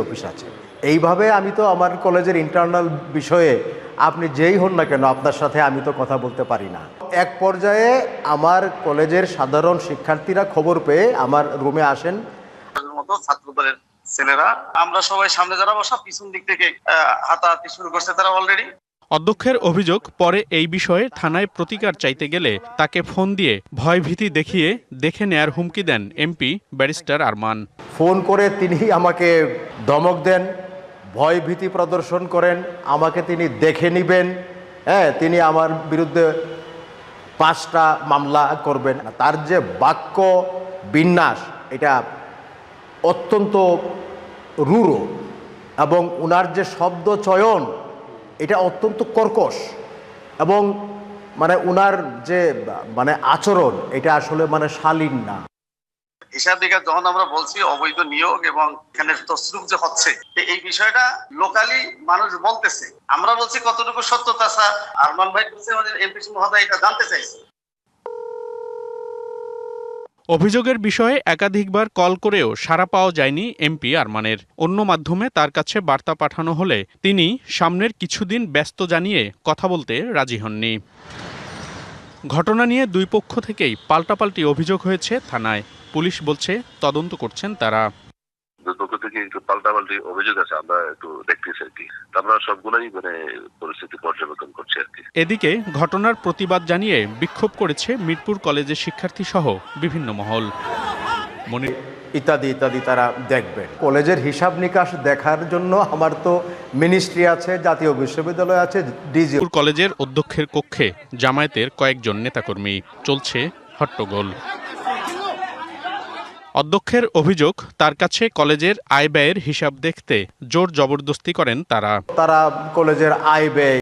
Office আছে। এইভাবে আমি তো আমার কলেজের ইন্টারনাল বিষয়ে আপনি যেই হন না কেন আপনার সাথে আমি তো কথা বলতে পারি না। এক পর্যায়ে আমার কলেজের সাধারণ শিক্ষার্থীরা খবর পেয়ে আমার রুমে আসেন। মতো ছাত্রদলের ছেলেরা আমরা সবাই সামনে যারা বসা পিছন দিক থেকে হাতাহাতি শুরু করছে তারা অলরেডি। অধ্যক্ষের অভিযোগ, পরে এই বিষয়ে থানায় প্রতিকার চাইতে গেলে তাকে ফোন দিয়ে ভয়ভীতি দেখিয়ে দেখে নেয়ার হুমকি দেন এমপি ব্যারিস্টার আরমান। ফোন করে তিনি আমাকে ধমক দেন, ভয়ভীতি প্রদর্শন করেন, আমাকে তিনি দেখে নেবেন, হ্যাঁ তিনি আমার বিরুদ্ধে 5টা মামলা করবেন। তার যে বাক্য বিন্যাস এটা অত্যন্ত রূঢ় এবং উনার যে শব্দ চয়ন এটা অত্যন্ত কর্কশ এবং মানে উনার যে মানে আচরণ এটা আসলে মানে শালীন না। হিসাব দিকে যখন আমরা বলছি অবৈধ নিয়োগ এবং এখানে তসরুপ যে হচ্ছে এই বিষয়টা লোকালি মানুষ বলতেছে, আমরা বলছি কতটুকু সত্যতা স্যার আরমান ভাই বলছে আমাদের এমপি মহোদয় এটা জানতে চাইছে। অভিযোগের বিষয়ে একাধিকবার কল করেও সাড়া পাওয়া যায়নি এমপি আরমানের। অন্য মাধ্যমে তার কাছে বার্তা পাঠানো হলে তিনি সামনের কিছুদিন ব্যস্ত জানিয়ে কথা বলতে রাজি হননি। ঘটনা নিয়ে দুই পক্ষ থেকেই পাল্টাপাল্টি অভিযোগ হয়েছে থানায়। পুলিশ বলছে তদন্ত করছেন তারা। দুই পক্ষ থেকে একটু পাল্টাপাল্টি অভিযোগ আছে, আমরা একটু দেখতেছি আর কি। আমরা সবগুলোই মানে পরিস্থিতি পর্যবেক্ষণ করছি আর কি। এদিকে ঘটনার প্রতিবাদ জানিয়ে বিক্ষোভ করেছে মিরপুর কলেজের শিক্ষার্থী সহ বিভিন্ন মহল। ইত্যাদি ইত্যাদি তারা দেখবে। কলেজের হিসাব নিকাশ দেখার জন্য আমার তো মিনিস্ট্রি আছে, জাতীয় বিশ্ববিদ্যালয় আছে, ডিজি। কলেজের অধ্যক্ষের কক্ষে জামায়াতের কয়েকজন নেতাকর্মী, চলছে হট্টগোল। অধ্যক্ষের অভিযোগ, তার কাছে কলেজের আয় ব্যয়ের হিসাব দেখতে জোর জবরদস্তি করেন তারা। কলেজের আয় ব্যয়